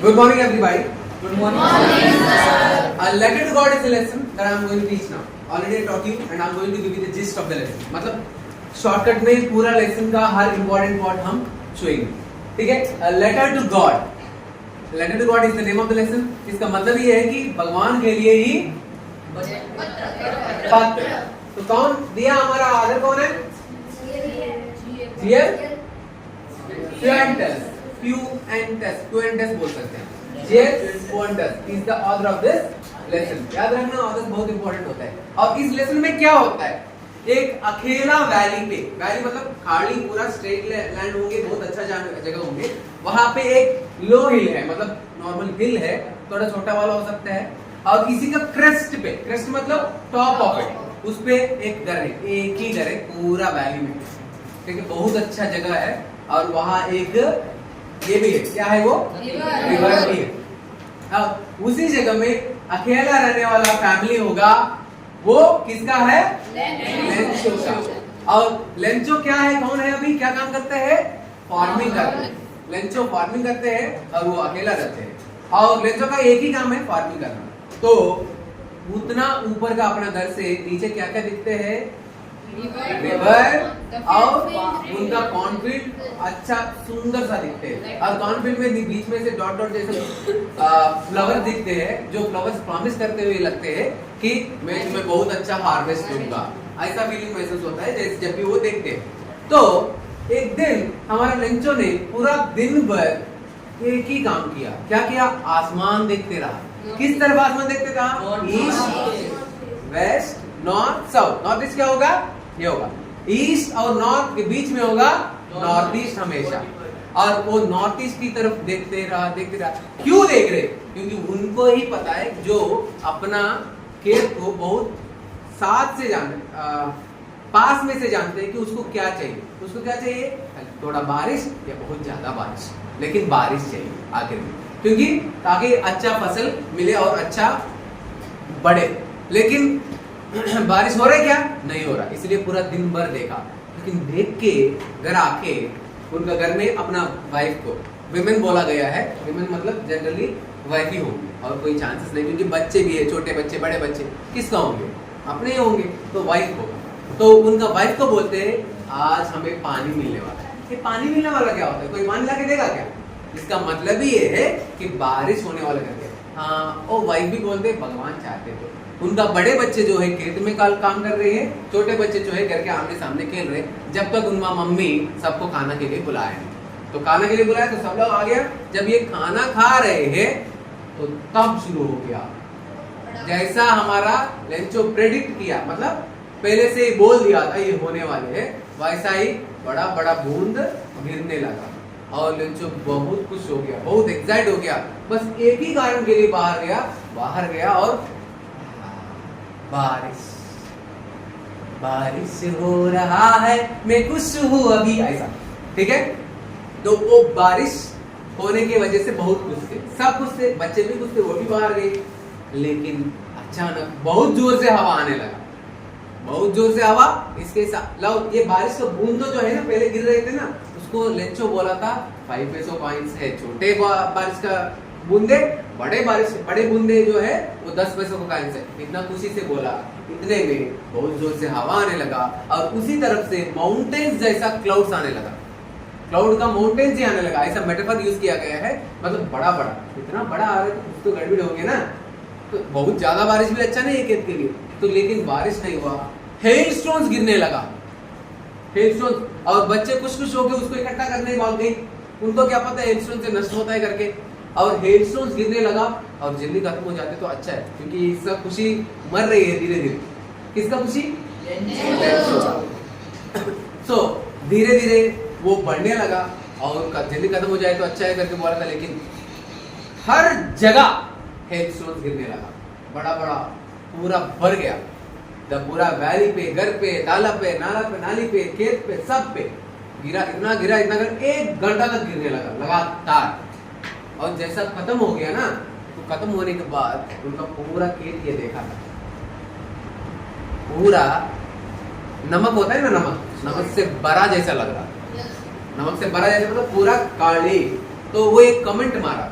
Good morning, everybody. Good morning, sir. A letter to God is a lesson that I am going to teach now. Already I taught you, and I am going to give you the gist of the lesson. मतलब shortcut में पूरा lesson का हर important point हम छुएंगे, ठीक है? A letter to God. Letter to God is the name of the lesson. इसका मतलब ये है कि भगवान के लिए ही पत्र। तो कौन दिया हमारा आदर कौन है? Fuentes बोल सकते हैं। Fuentes is the author of this lesson. याद रखना, author बहुत इंपॉर्टेंट होता है। और इस लेसन में क्या होता है? एक अकेला वैली पे, वैली मतलब खाड़ी पूरा स्ट्रेट लैंड होंगे, बहुत अच्छा जगह होंगे, वहां पे एक लो हिल है, मतलब नॉर्मल हिल है, थोड़ा छोटा वाला हो सकता है, और किसी का क्रेस्ट पे, क्रेस्ट मतलब टॉप ऑफ इट, उस पे एक घर है, एक ही घर है पूरा वैली में, ठीक है? बहुत अच्छा जगह है। और वहां एक ये भी है, क्या है वो? रिवर भी है। अब उसी जगह में अकेला रहने वाला फैमिली होगा, वो किसका है? लेंचो का। और लेंचो क्या है, कौन है, अभी क्या काम करते हैं? फार्मिंग करते हैं। लेंचो फार्मिंग करते हैं और वो अकेला रहते हैं, और लेंचो का एक ही काम है फार्मिंग करना। तो उतना ऊपर का अपना घर से नीचे क्या क्या दिखते हैं? रिवर और उनका कॉर्नफील्ड अच्छा सुंदर सा दिखते हैं, और कॉर्नफील्ड में बीच में से डॉट डॉट जैसे फ्लावर दिखते हैं, जो फ्लावर्स प्रॉमिस करते हुए लगते हैं कि मैं तुम्हें बहुत अच्छा हार्वेस्ट दूंगा। ऐसा फीलिंग महसूस होता है जैसे जब भी वो देखते हैं। तो एक दिन हमारा लेंचो ने पूरा दिन भर एक ही काम किया। क्या किया? आसमान देखते रहा। किस तरफ आसमान देखते रहा? East, west, north, south. North east क्या होगा? ये होगा ईस्ट, और नॉर्थ के बीच में होगा नॉर्थ ईस्ट हमेशा। और वो नॉर्थ ईस्ट की तरफ देखते रहा, देखते रहा। क्यों देख रहे? क्योंकि उनको ही पता है, जो अपना खेत को बहुत साथ से पास में से जानते हैं कि उसको क्या चाहिए। उसको क्या चाहिए? थोड़ा बारिश या बहुत ज्यादा बारिश, लेकिन बारिश चाहिए आखिर में, क्योंकि ताकि अच्छा फसल मिले और अच्छा बढ़े। लेकिन बारिश हो रहा है क्या? नहीं हो रहा। इसलिए पूरा दिन भर देखा, लेकिन देख के घर आके उनका घर में अपना वाइफ को, विमेन बोला गया है, विमेन मतलब जनरली वाइफ ही होंगे, और कोई चांसेस नहीं, क्योंकि बच्चे भी है, छोटे बच्चे बड़े बच्चे किसका होंगे? अपने ही होंगे, तो वाइफ होगा। तो उनका वाइफ को बोलते हैं, आज हमें पानी मिलने वाला है। ये पानी मिलने वाला क्या होता है? कोई पानी ला के देगा क्या? इसका मतलब ही ये है कि बारिश होने वाला करके। हाँ, और वाइफ भी बोलते हैं भगवान चाहते थे। उनका बड़े बच्चे जो है खेत में काम कर रहे हैं, छोटे बच्चे जो है घर के आमने सामने खेल रहे हैं, जब तक उनका मम्मी सबको खाना के लिए बुलाया नहीं। तो खाना के लिए बुलाया तो सब लोग आ गया। जब ये खाना खा रहे हैं तो तब शुरू हो गया, जैसा हमारा लेंचो प्रेडिक्ट किया, मतलब पहले से ही बोल दिया था ये होने वाले है, वैसा ही बड़ा बड़ा बूंद गिरने लगा। और लेंचो बहुत खुश हो गया, बहुत एक्साइट हो गया। बस एक ही कारण के लिए बाहर गया और बारिश हो रहा है, मैं खुश हूँ अभी, ऐसा, ठीक है? तो वो बारिश होने की वजह से बहुत खुश थे, सब खुश थे, बच्चे भी खुश थे, वो भी बाहर गए। लेकिन अचानक बहुत जोर से हवा आने लगा, बहुत जोर से हवा। इसके साथ लो ये बारिश का बूंदो जो है ना, पहले गिर रहे थे ना, उसको लेंचो बोला था 5 पैसों कॉइन्स है। छोटे बारिश का बूंदे, बड़े बूंदे जो है वो 10 पैसों का कॉइन्स है। इतना खुशी से बोला, इतने में बहुत जोर से हवा आने लगा, और उसी तरफ से माउंटेन्स जैसा क्लाउड्स आने लगा। क्लाउड का माउंटेन्स ही आने लगा, ऐसा मेटाफर यूज किया गया है, मतलब बड़ा बड़ा, इतना बड़ा आ रहा है तो कुछ तो गड़बड़ होगी ना। तो बहुत ज्यादा बारिश भी अच्छा नहीं है खेत के लिए, तो लेकिन बारिश नहीं हुआ, हेल स्टोन्स गिरने लगा, हेल स्टोन्स। और बच्चे खुश होकर उसको इकट्ठा करने भाग गई, उनको क्या पता हेल स्टोन से नष्ट होता है करके। और हेल स्टोन्स गिरने लगा, और जल्दी खत्म हो जाते तो अच्छा है, क्योंकि इसका खुशी मर रही है धीरे धीरे। किसका खुशी? सो धीरे धीरे वो बढ़ने लगा, और जल्दी खत्म हो जाए तो अच्छा है करके बोला था, लेकिन हर जगह हेल स्टोन्स गिरने लगा, बड़ा बड़ा पूरा भर गया। पूरा वैली पे, घर पे, तालाब पे, नाली पे, खेत पे, सब पे गिरा, इतना गिरा, 1 घंटा तक गिरने लगा लगातार। और जैसा खत्म हो गया ना, तो खत्म होने के बाद उनका पूरा खेत ये देखा था, पूरा नमक होता है ना, नमक से बड़ा जैसा लग रहा, नमक से बड़ा जैसा मतलब पूरा काली। तो वो एक कमेंट मारा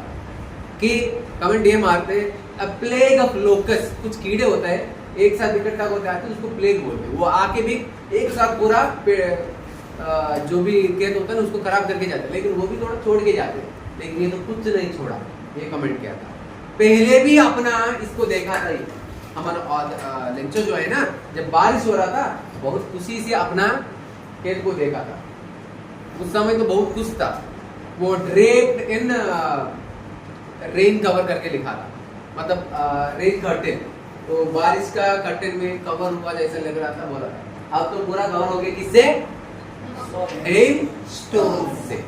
कि कमेंट ये मारते अ प्लेग ऑफ लोकस, कुछ कीड़े होते हैं एक साथ इकट्ठा होते आते हैं, उसको प्लेग बोलते हैं। वो आके भी एक साथ पूरा जो भी खेत होता है ना उसको खराब करके जाते हैं, लेकिन वो भी थोड़ा छोड़ के जाते हैं, लेकिन ये तो कुछ नहीं छोड़ा। ये कमेंट किया था, पहले भी अपना इसको देखा था। हमारा लेंचो जो है ना, जब बारिश हो रहा था बहुत खुशी से अपना खेत को देखा था। उस समय तो बहुत खुश था। वो ड्रेप्ड इन रेन कवर करके लिखा था, मतलब रेन कर्टेन, तो बारिश का कर्टेन में कवर हुआ जैसा लग रहा था, बोला था। अब तो पूरा कवर हो गया किससे? रेन स्टोन से,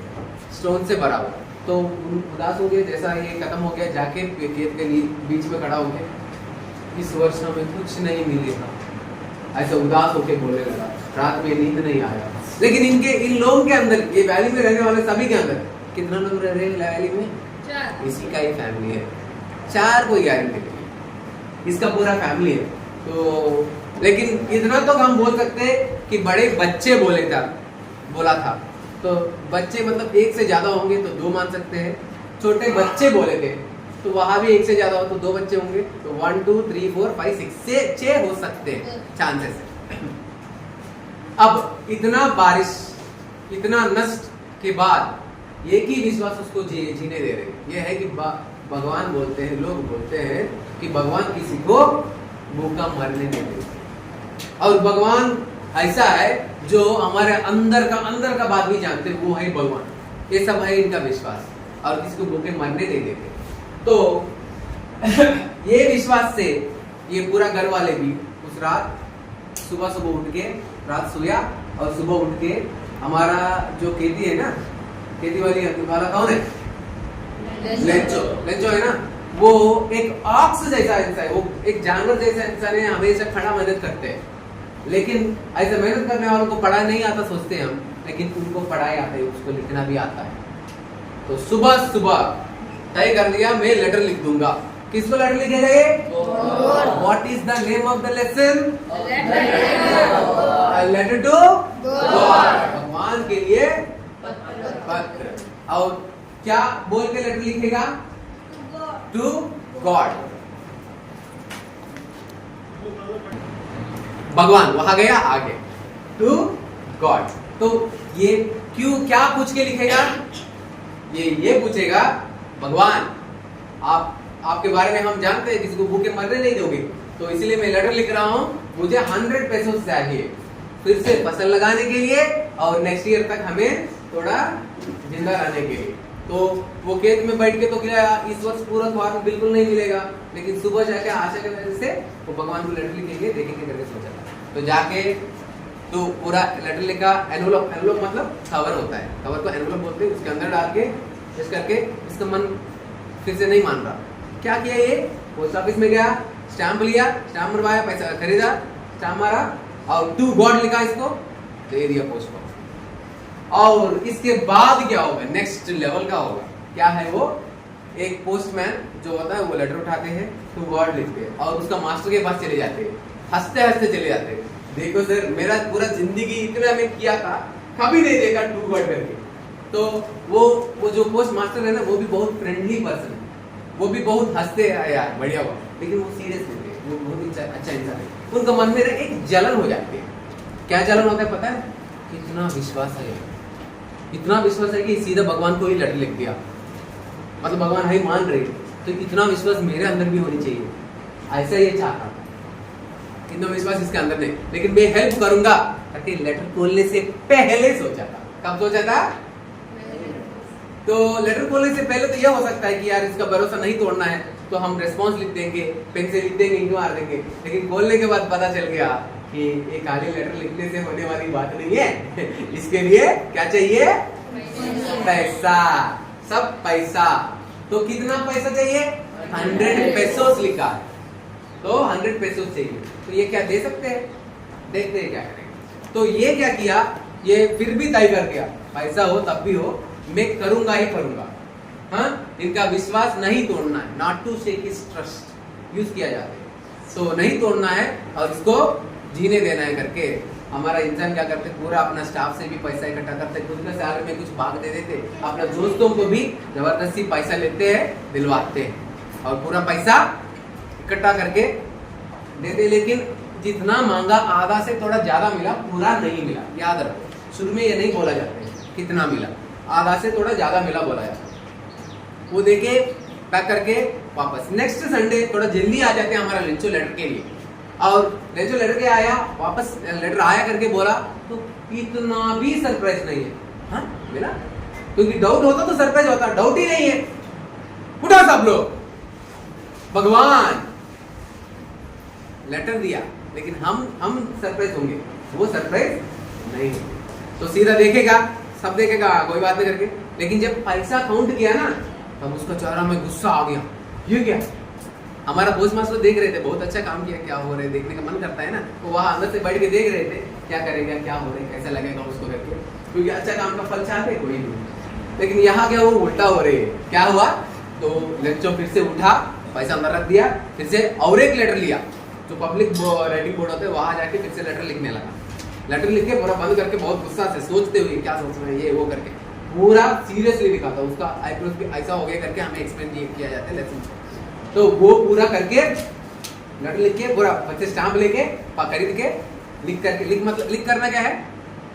स्टोन से भरा हुआ। तो उदास हो गए, जैसा ये खत्म हो गया, जाके खेत के बीच में खड़ा हो गए, इस वर्ष हमें कुछ नहीं मिलेगा, ऐसा उदास होके बोलने लगा। रात में नींद नहीं आया। लेकिन इन लोगों के अंदर, ये वैली में रहने वाले सभी के अंदर कितना लोग रह रहे हैं वैली में? 4। इसी का ही फैमिली है, 4 कोई गारंटी नहीं, इसका पूरा फैमिली है। तो लेकिन इतना तो हम बोल सकते हैं कि बड़े बच्चे बोला था। तो बच्चे मतलब 1 से ज्यादा होंगे तो 2 मान सकते हैं। छोटे बच्चे बोले थे तो वहां भी 1 से ज्यादा हो तो 2 बच्चे होंगे, तो 1 2 3 4 5 6 से 6 हो सकते हैं चांसेस। अब इतना बारिश, इतना नष्ट के बाद एक ही विश्वास उसको जीने दे रहे। ये है कि भगवान बोलते हैं, लोग बोलते हैं कि भगवान किसी को भूखा मरने नहीं देते। और भगवान ऐसा है जो हमारे अंदर का बात भी जानते हैं, वो है भगवान। ये सब है इनका विश्वास, और किसी को भूखे मरने नहीं देते। तो ये विश्वास से ये पूरा घर वाले भी उस रात सुबह उठ के, रात सोया और सुबह उठ के, हमारा जो खेती है ना, खेती वाला कौन है? लेंचो है ना, वो एक ऑक्स जैसा इंसान है, वो एक जानवर जैसा इंसान है, हमेशा खड़ा मदद करते हैं। लेकिन ऐसे मेहनत करने वालों को पढ़ाई नहीं आता सोचते हैं हम, लेकिन उनको पढ़ाई आता है, उसको लिखना भी आता है। तो सुबह तय कर लिया मैं लेटर लिख दूंगा। किसको लेटर लिखेगा ये? What is the name of the lesson? Letter to God, भगवान के लिए पत्र। और क्या बोल के लेटर लिखेगा? To God. भगवान वहां गया, आगे टू गॉड। तो ये क्यों, क्या पूछ के लिखेगा? ये पूछेगा, भगवान आपके बारे में हम जानते हैं, किसी को भूखे मरने नहीं दोगे, तो इसलिए मैं लेटर लिख रहा हूँ, मुझे 100 पैसों चाहिए फिर से फसल लगाने के लिए, और नेक्स्ट ईयर तक हमें थोड़ा जिंदा रहने के लिए। तो वो खेत में बैठ के तो क्या इस वर्ष पूरा फार्म बिल्कुल नहीं मिलेगा, लेकिन सुबह जाके आशा की वजह से वो भगवान को लेटर लिखेंगे, देखेंगे करके सोचा था। तो जाके तो पूरा लेटर लिखा, एनवलप मतलब कवर होता है, कवर को एनवलप बोलते हैं, उसके अंदर डाल के इस करके, इसका मन फिर से नहीं मान रहा, क्या किया ये? पोस्ट ऑफिस में गया, स्टैम्प लिया, स्टैम्प मरवाया, पैसा खरीदा, स्टैम्प मारा और टू गॉड लिखा, इसको दे दिया पोस्ट को। और इसके बाद क्या होगा? नेक्स्ट लेवल का होगा। क्या है वो? एक पोस्टमैन जो होता है वो लेटर उठाते हैं, टू गॉड लिखते हैं और उसका मास्टर के पास चले जाते हैं, हंसते हंसते चले जाते हैं, देखो सर मेरा पूरा जिंदगी इतना मैं किया था, कभी नहीं देखा टू गॉड करके। तो वो जो पोस्ट मास्टर है ना, वो भी बहुत फ्रेंडली पर्सन है, वो भी बहुत हंसते हैं यार बढ़िया हुआ, लेकिन वो सीरियस होते हैं, वो बहुत अच्छा इंसान है। उनका मन में एक जलन हो जाती है। क्या जलन होता है पता है? कितना विश्वास है, इतना विश्वास है कि सीधा भगवान को ही लेटर लिख दिया, मतलब भगवान है मान रहे, तो इतना विश्वास मेरे अंदर भी होनी चाहिए, ऐसा ये चाहता था। इतना विश्वास इसके अंदर नहीं, लेकिन मैं हेल्प करूंगा करके लेटर खोलने से पहले सोचा था। कब सोचा था? तो लेटर खोलने से पहले तो यह हो सकता है कि यार इसका भरोसा नहीं तोड़ना है, तो हम रेस्पॉन्स लिख देंगे, पेन से लिख देंगे, इंक मार देंगे। लेकिन खोलने के बाद पता चल गया कि ये खाली लेटर लिखने से होने वाली बात नहीं है, इसके लिए क्या चाहिए? पैसा, सब पैसा। तो कितना पैसा चाहिए? 100 पेसोस लिखा है, तो 100 पेसोस चाहिए। तो ये क्या दे सकते हैं? देखते हैं क्या करेंगे। तो ये क्या किया, ये फिर भी तय कर गया, पैसा हो तब भी हो, मैं करूंगा ही करूंगा। हाँ, इनका विश्वास नहीं तोड़ना है, not to shake his trust use किया जाता है, तो नहीं तोड़ना है और इसको जीने देना है करके हमारा इंसान क्या करते, पूरा अपना स्टाफ से भी पैसा इकट्ठा करते, खुद का सैलरी में कुछ भाग दे देते, अपने दोस्तों को भी जबरदस्ती पैसा लेते हैं, दिलवाते हैं और पूरा पैसा इकट्ठा करके देते। लेकिन जितना मांगा आधा से थोड़ा ज्यादा मिला, पूरा नहीं मिला। याद रखो, शुरू में ये नहीं बोला जाता है कितना मिला, आधा से थोड़ा ज्यादा मिला बोला जाता है। वो देके पैक करके वापस नेक्स्ट संडे थोड़ा जल्दी आ जाते हैं हमारा लेंचो लेटर के लिए। और लेंचो लेटर के आया, वापस लेटर आया करके बोला तो इतना भी सरप्राइज नहीं है। हाँ मिला, क्योंकि डाउट होता तो सरप्राइज होता, डाउट ही नहीं है। उठा सब लोग, भगवान लेटर दिया लेकिन हम सरप्राइज होंगे, वो सरप्राइज नहीं है। तो सीधा देखेगा, सब देखेगा, कोई बात नहीं करके। लेकिन जब पैसा काउंट किया ना, तब उसका चेहरा में गुस्सा आ गया। ये क्या, हमारा पोस्ट मास्टर देख रहे थे, बहुत अच्छा काम किया, क्या हो रहे, देखने का मन करता है ना। वो वहां अंदर से बैठ के देख रहे थे, क्या करेगा, क्या हो रहा है, कैसा लगेगा उसको करके, क्योंकि अच्छा काम का फल चाहते कोई नहीं। लेकिन यहाँ क्या, वो उल्टा हो रही है। क्या हुआ, तो लेक्चर फिर से उठा, पैसा अंदर रख दिया, फिर से और एक लेटर लिया, जो पब्लिक राइटिंग बोर्ड होते हैं, वहां जाके फिर से लेटर लिखने लगा। लेटर लिख के पूरा बंद करके बहुत गुस्सा से सोचते हुए क्या सोच रहे हैं ये वो करके पूरा सीरियसली लिखा था। उसका आईब्रोज भी ऐसा हो गया करके हमें एक्सप्लेन किया जाता है लेसन। तो वो पूरा करके लेटर लिख के पूरा बच्चे स्टाम्प लेके खरीद के लिख करके, लिख मतलब लिख करना क्या है,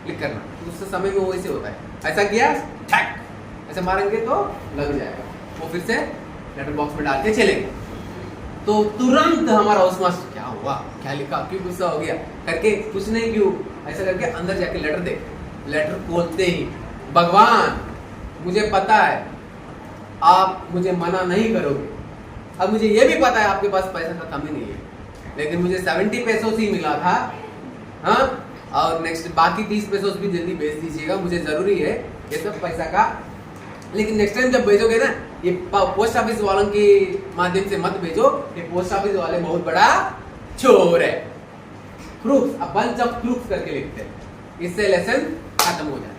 लिख करना उस समय में वो ऐसे होता है। ऐसा किया, ऐसे मारेंगे तो लग जाएगा। वो फिर से लेटर बॉक्स में डाल के चलेंगे। तो तुरंत हमारा हाउस मास्टर, क्या हुआ, क्या लिखा, क्यों गुस्सा हो गया करके, कुछ नहीं क्यों, ऐसा करके अंदर जाके लेटर दे। लेटर खोलते ही, भगवान मुझे पता है आप मुझे मना नहीं करोगे, अब मुझे ये भी पता है आपके पास पैसा का कमी नहीं है, लेकिन मुझे 70 पैसों ही मिला था। हाँ, और नेक्स्ट बाकी 30 पैसों भी जल्दी भेज दीजिएगा, मुझे जरूरी है ये सब पैसा का। लेकिन नेक्स्ट टाइम जब भेजोगे ना, ये पोस्ट ऑफिस वालों के माध्यम से मत भेजो, ये पोस्ट ऑफिस वाले बहुत बड़ा चोर है। Crooks, a bunch of crooks करके लिखते हैं। इससे लेसन खत्म हो जाए।